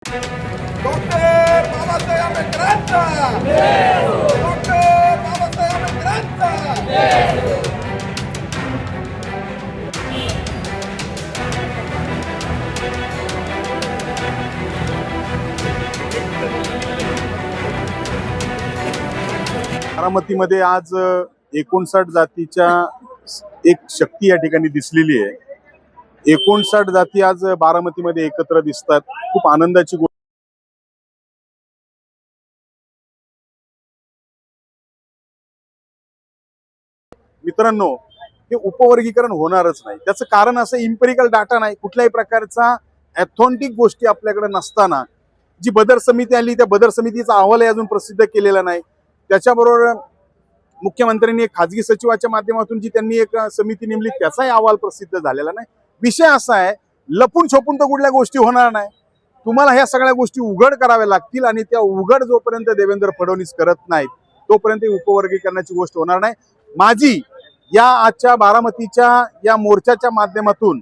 Doctor Babasaheb आंबेडकरांचा doctor Babasaheb आंबेडकरांचा बारामतीमध्ये आज 59 जातीच्या एक शक्ती या ठिकाणी दिसलेली आहे. 59 जाती आज बारामतीमध्ये एकत्र दिसतात. खूप आनंदाची गोष्ट. मित्रांनो, हे उपवर्गीकरण होणारच नाही. त्याचं कारण असं इम्पेरिकल डाटा नाही, कुठल्याही प्रकारचा ऑथेंटिक गोष्टी आपल्याकडे नसताना जी बदर समिती आली त्या बदर समितीचा अहवाल अजून प्रसिद्ध केलेला नाही. त्याच्याबरोबर मुख्यमंत्र्यांनी एक खाजगी सचिवाच्या माध्यमातून जी त्यांनी एक समिती नेमली त्याचाही अहवाल प्रसिद्ध झालेला नाही. विषय असा आहे, लपून छपून तर कुठल्या गोष्टी होणार नाही. तुम्हाला ह्या सगळ्या गोष्टी उघड कराव्या लागतील आणि त्या उघड जोपर्यंत देवेंद्र फडणवीस करत नाहीत तोपर्यंत उपवर्गीकरणाची गोष्ट होणार नाही. माझी या आजच्या बारामतीच्या या मोर्चाच्या माध्यमातून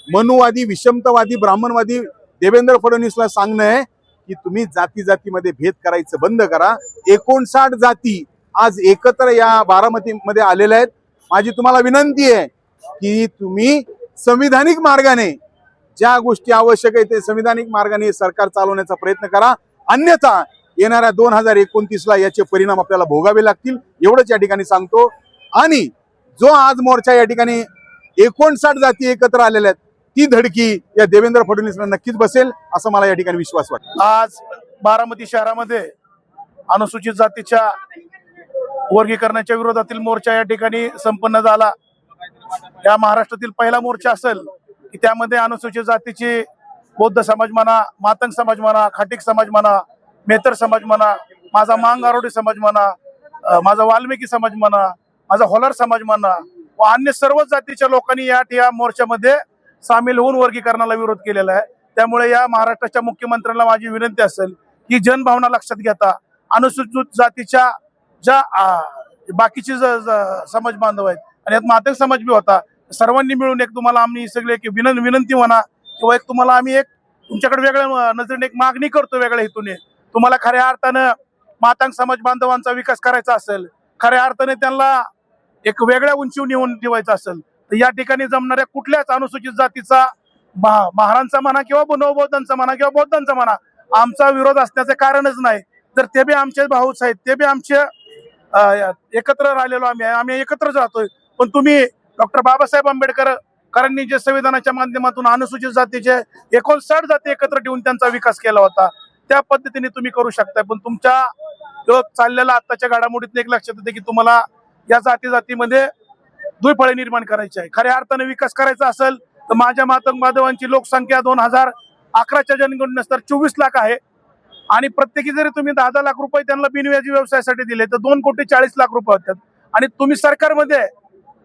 मनुवादी, विषमतावादी, ब्राह्मणवादी देवेंद्र फडणवीसला सांगणं आहे की तुम्ही जाती जातीमध्ये भेद करायचं बंद करा. 59 जाती आज एकत्र या बारामतीमध्ये आलेल्या आहेत. माझी तुम्हाला विनंती आहे की तुम्ही संविधानिक मार्गाने ज्या गोष्टी आवश्यक आहे ते संविधानिक मार्गाने सरकार चालवण्याचा प्रयत्न करा. अन्यथा येणाऱ्या 2029ला याचे परिणाम आपल्याला भोगावे लागतील. एवढंच या ठिकाणी सांगतो. आणि जो आज मोर्चा या ठिकाणी 59 जाती एकत्र आलेल्या आहेत ती धडकी या देवेंद्र फडणवीसला नक्कीच बसेल असं मला या ठिकाणी विश्वास वाटतो. आज बारामती शहरामध्ये अनुसूचित जातीच्या वर्गीकरणाच्या विरोधातील मोर्चा या ठिकाणी संपन्न झाला. या महाराष्ट्रातील पहिला मोर्चा असेल की त्यामध्ये अनुसूचित जातीची बौद्ध समाज म्हणा, मातंग समाज म्हणा, खाटीक समाज म्हणा, मेहतर समाज म्हणा, माझा मांग आरोडी समाज म्हणा, माझा वाल्मिकी समाज म्हणा, माझा होलार समाज म्हणा व अन्य सर्व जातीच्या लोकांनी या मोर्चामध्ये सामील होऊन वर्गीकरणाला विरोध केलेला आहे. त्यामुळे या महाराष्ट्राच्या मुख्यमंत्र्यांना माझी विनंती असेल की जनभावना लक्षात घेता अनुसूचित जातीच्या ज्या बाकीचे समाज बांधव आहेत आणि यात मातंग समाज बी होता, सर्वांनी मिळून एक तुम्हाला आम्ही सगळे एक विनंती म्हणा किंवा एक तुम्हाला आम्ही एक तुमच्याकडे वेगळ्या नजरेने एक मागणी करतो वेगळ्या हेतूने. तुम्हाला खऱ्या अर्थानं मातंग समाज बांधवांचा विकास करायचा असेल, खऱ्या अर्थाने त्यांना एक वेगळ्या उंचीवर नेऊन ठेवायचं असेल तर या ठिकाणी जमणाऱ्या कुठल्याच अनुसूचित जातीचा महारांचा म्हणा किंवा नवबौद्धांचा म्हणा किंवा बौद्धांचा म्हणा आमचा विरोध असण्याचं कारणच नाही. तर ते बी आमचे भाऊच आहेत, ते बी आमचे एकत्र राहिलेलो आम्ही एकत्रच राहतोय. पण तुम्ही डॉक्टर बाबासाहेब आंबेडकरांनी जे संविधानाच्या माध्यमातून अनुसूचित जातीचे 59 जाती एकत्र ठेवून त्यांचा विकास केला होता त्या पद्धतीने तुम्ही करू शकताय. पण तुमच्या चाललेल्या आत्ताच्या घडामोडीत एक लक्षात येते की तुम्हाला या जातीमध्ये दुफळे निर्माण करायचे आहे. खऱ्या अर्थाने विकास करायचा असेल तर माझ्या मातंग बांधवांची लोकसंख्या 2011च्या जनगणनेनुसार 24 लाख आहे आणि प्रत्येकी जरी तुम्ही 10 लाख रुपये त्यांना बिनव्याजी व्यवसायासाठी दिले तर 2,40,00,000 रुपये होतात. आणि तुम्ही सरकारमध्ये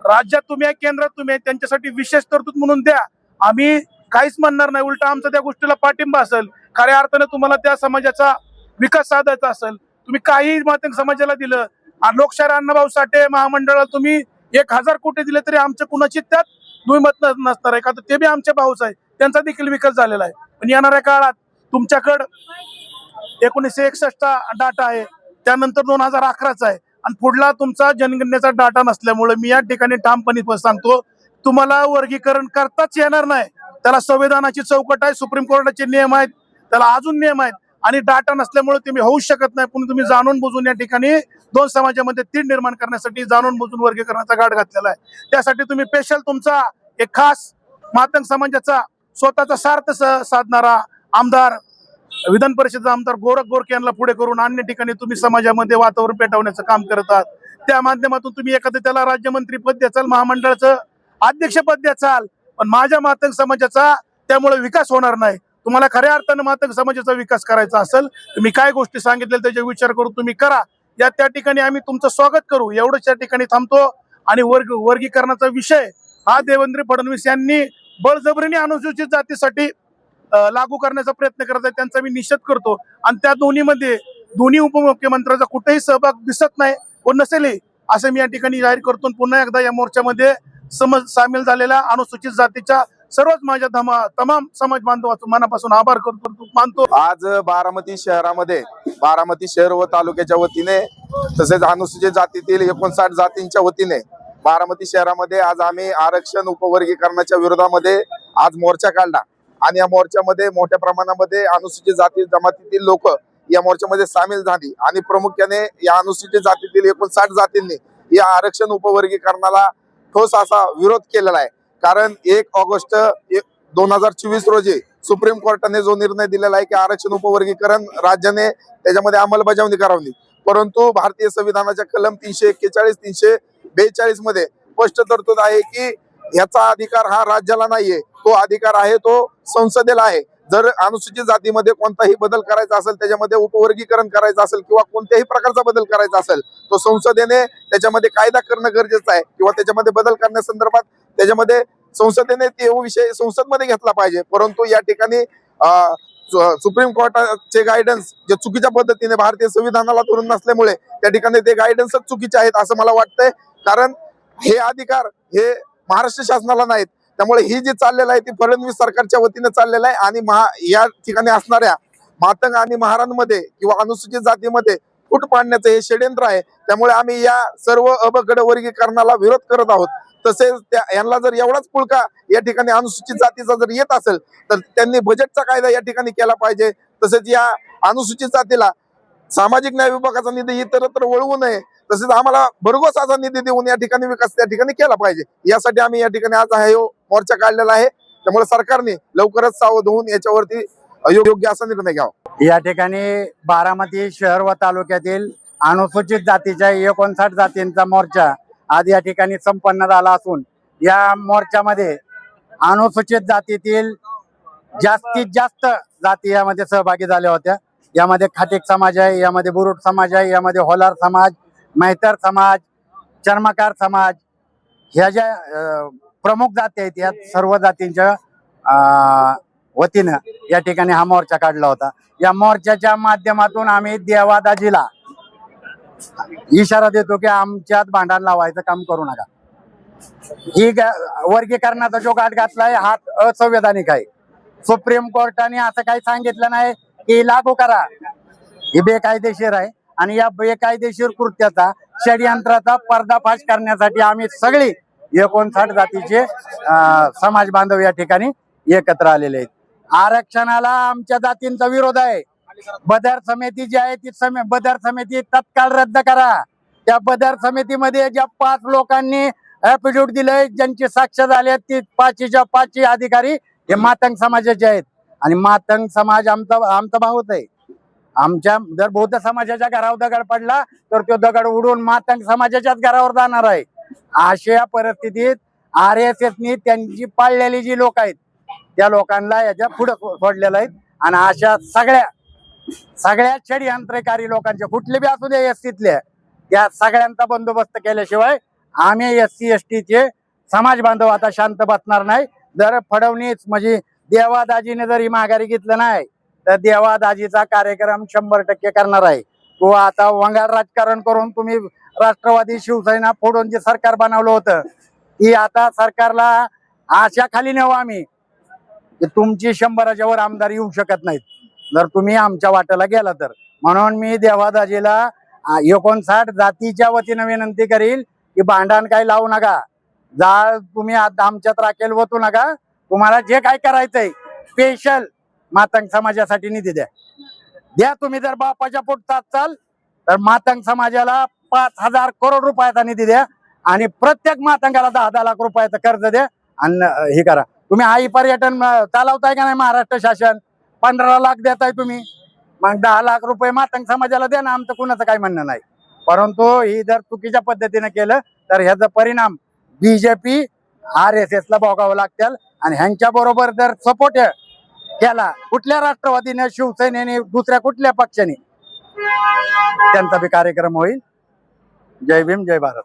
राज्यात तुम्ही आहे, केंद्रात तुम्ही आहे, त्यांच्यासाठी विशेष तरतूद म्हणून द्या. आम्ही काहीच म्हणणार नाही, उलटा आमचा त्या गोष्टीला पाठिंबा असेल. खऱ्या अर्थाने तुम्हाला त्या समाजाचा विकास साधायचा असेल तुम्ही काही मातंग समाजाला दिलं. लोकशाहीर अण्णाभाऊ साठे महामंडळाला तुम्ही 1000 कोटी दिले तरी आमचं कुणाची त्यात दुमत नसणार आहे का? तर ते बी आमचे भाऊच आहे, त्यांचा देखील विकास झालेला आहे. पण येणाऱ्या काळात तुमच्याकडं 1961 डाटा आहे, त्यानंतर 2011चा आहे आणि पुढला तुमचा जनगणनेचा डाटा नसल्यामुळे मी या ठिकाणी ठामपणे सांगतो तुम्हाला वर्गीकरण करताच येणार नाही. त्याला संविधानाची चौकट आहे, सुप्रीम कोर्टाचे नियम आहेत, त्याला अजून नियम आहेत आणि डाटा नसल्यामुळे तुम्ही होऊ शकत नाही. पण तुम्ही जाणून बुजून या ठिकाणी दोन समाजामध्ये तीड निर्माण करण्यासाठी जाणून बुजून वर्गीकरणाचा गाठ घातलेला आहे. त्यासाठी तुम्ही स्पेशल तुमचा एक खास मातंग समाजाचा स्वतःचा स्वार्थ साधणारा आमदार, विधान परिषदेचा आमदार गोरख गोरखे यांना पुढे करून अन्य ठिकाणी तुम्ही समाजामध्ये वातावरण पेटवण्याचं काम करत आहात. त्या माध्यमातून तुम्ही एखादं त्याला राज्यमंत्री पद द्याचाल, महामंडळाचं अध्यक्षपद द्याचाल, पण माझ्या मातंग समाजाचा त्यामुळे विकास होणार नाही. तुम्हाला खऱ्या अर्थानं मातंग समाजाचा विकास करायचा असेल तुम्ही काय गोष्टी सांगितल्या त्याचा विचार करून तुम्ही करा. त्या ठिकाणी आम्ही तुमचं स्वागत करू. एवढंच या ठिकाणी थांबतो. आणि वर्गीकरणाचा विषय हा देवेंद्र फडणवीस यांनी बळजबरीने अनुसूचित जातीसाठी लागू करण्याचा प्रयत्न करत आहे त्यांचा मी निषेध करतो. आणि त्या दोन्ही उपमुख्यमंत्र्यांचा कुठेही सहभाग दिसत नाही व नसेलही असं मी या ठिकाणी जाहीर करतो. पुन्हा एकदा या मोर्चामध्ये सामील झालेल्या अनुसूचित जातीच्या सर्वच माझ्या तमाम समाज बांधवांचं मनापासून आभार करतो मानतो. आज बारामती शहरामध्ये बारामती शहर व तालुक्याच्या वतीने तसेच अनुसूचित जातीतील 59 जातींच्या वतीने बारामती शहरामध्ये आज आम्ही आरक्षण उपवर्गीकरणाच्या विरोधामध्ये आज मोर्चा काढला आणि या मोर्चामध्ये मोठ्या प्रमाणामध्ये अनुसूचित जाती जमातीतील लोक या मोर्चामध्ये सामील झाली आणि प्रामुख्याने या अनुसूचित जातीतील 59 जातींनी या आरक्षण उपवर्गीकरणाला ठोस असा विरोध केलेला आहे. कारण 1 ऑगस्ट 2024 रोजी सुप्रीम कोर्टाने जो निर्णय दिलेला आहे की आरक्षण उपवर्गीकरण राज्याने त्याच्यामध्ये अंमलबजावणी करावी, परंतु भारतीय संविधानाच्या कलम 341 342 मध्ये स्पष्ट तरतूद आहे की याचा अधिकार हा राज्याला नाहीये, तो अधिकार आहे तो संसदेला आहे. जर अनुसूचित जातीमध्ये कोणताही बदल करायचा असेल, त्याच्यामध्ये उपवर्गीकरण करायचं असेल किंवा कोणत्याही प्रकारचा बदल करायचा असेल, तो संसदेने त्याच्यामध्ये कायदा करणं गरजेचं आहे किंवा त्याच्यामध्ये बदल करण्यासंदर्भात त्याच्यामध्ये संसदेने ते विषय संसदमध्ये घेतला पाहिजे. परंतु या ठिकाणी सुप्रीम कोर्टाचे गायडन्स जे चुकीच्या पद्धतीने भारतीय संविधानाला धरून नसल्यामुळे त्या ठिकाणी ते गायडन्सच चुकीचे आहेत असं मला वाटतंय. कारण हे अधिकार हे महाराष्ट्र शासनाला नाहीत. त्यामुळे ही जी चाललेलं आहे ती फडणवीस सरकारच्या वतीने चाललेलं आहे आणि या ठिकाणी असणाऱ्या मातंग आणि महारांमध्ये किंवा अनुसूचित जातीमध्ये फूट पाडण्याचं हे षड्यंत्र आहे. त्यामुळे आम्ही या सर्व अबगड वर्गीकरणाला विरोध करत आहोत. तसेच यांना जर एवढाच पुळका या ठिकाणी अनुसूचित जातीचा जर येत असेल तर त्यांनी बजेटचा कायदा या ठिकाणी केला पाहिजे. तसेच या अनुसूचित जातीला सामाजिक न्याय विभागाचा निधी इतरत्र वळवू नये. तसेच आम्हाला भरघोस असा निधी देऊन या ठिकाणी विकास त्या ठिकाणी केला पाहिजे. यासाठी आम्ही या ठिकाणी आज हा मोर्चा काढलेला आहे. त्यामुळे सरकारने लवकरच सावध होऊन याच्यावरती योग्य असा निर्णय घ्यावा. या ठिकाणी बारामती शहर व तालुक्यातील अनुसूचित जातीच्या 59 जातींचा मोर्चा आज या ठिकाणी संपन्न झाला असून या मोर्चामध्ये अनुसूचित जातीतील जास्तीत जास्त जाती यामध्ये सहभागी झाल्या होत्या. यामध्ये खाटीक समाज आहे, यामध्ये बुरुड समाज आहे, यामध्ये होलार समाज, मैतर समाज, चर्मकार समाज, ह्या ज्या प्रमुख जाती आहेत या सर्व जातींच्या वतीनं या ठिकाणी हा मोर्चा काढला होता. या मोर्चाच्या माध्यमातून आम्ही देवादाजीला इशारा देतो की आमच्यात भांडण लावायचं काम करू नका. ही वर्गीकरणाचा जो गाठ घातलाय हा असंवैधानिक आहे. सुप्रीम कोर्टाने असं काही सांगितलं नाही की लागू करा. ही बेकायदेशीर आहे आणि या बेकायदेशीर कृत्याचा षडयंत्राचा पर्दाफाश करण्यासाठी आम्ही सगळी 59 जातीचे समाज बांधव या ठिकाणी एकत्र आलेले आहेत. आरक्षणाला आमच्या जातींचा विरोध आहे. बदर समिती जी आहे ती बदर समिती तत्काळ रद्द करा. त्या बदर समितीमध्ये ज्या 5 लोकांनी ऍफिडेव्हिट दिलंय, ज्यांची साक्ष झाली ती 5च्या 5 अधिकारी हे मातंग समाजाचे आहेत आणि मातंग समाज आमचा भाऊच आहे. आमच्या जर बौद्ध समाजाच्या घरावर दगड पडला तर तो दगड उडून मातंग समाजाच्याच घरावर जाणार आहे. अशा परिस्थितीत RSSनी त्यांची पाळलेली जी लोक आहेत त्या लोकांना याच्या पुढे सोडलेलं आहे आणि अशा सगळ्या षडयंत्रकारी लोकांच्या कुठले बी असू दे SCतल्या त्या सगळ्यांचा बंदोबस्त केल्याशिवाय आम्ही SC STचे समाज बांधव आता शांत बसणार नाही. जर फडणवीस म्हणजे देवादाजीने जरी माघारी घेतलं नाही तर देवादाजीचा कार्यक्रम 100% करणार आहे. तो आता वंगार राजकारण करून तुम्ही राष्ट्रवादी शिवसेना फोडून जे सरकार बनवलं होतं ती आता सरकारला आशा खाली नेऊ आम्ही की तुमची 100च्या वर आमदार येऊ शकत नाहीत जर तुम्ही आमच्या वाट्याला गेला तर. म्हणून मी देवादाजीला 59 जातीच्या वतीनं विनंती करील की भांडण काही लावू नका. जाळ तुम्ही आमच्यात राखेल वतू नका. तुम्हाला जे काय करायचंय स्पेशल मातंग समाजासाठी निधी द्या. तुम्ही जर बापाच्या पोटात चाल तर मातंग समाजाला 5,000 करोड रुपयाचा निधी द्या आणि प्रत्येक मातंगाला 10-10 लाख रुपयाचं कर्ज द्या आणि हे करा. तुम्ही आई पर्यटन चालवताय का नाही महाराष्ट्र शासन? 15 लाख देताय तुम्ही, मग 10 लाख रुपये मातंग समाजाला द्या ना. आमचं कुणाचं काही म्हणणं नाही. परंतु ही जर चुकीच्या पद्धतीने केलं तर ह्याचा परिणाम BJP RSSला भोगावं लागतील आणि ह्यांच्या बरोबर जर सपोर्ट केला कुठल्या राष्ट्रवादीने, शिवसेनेने, दुसऱ्या कुठल्या पक्षाने त्यांचा बी कार्यक्रम होईल. जय भीम, जय भारत.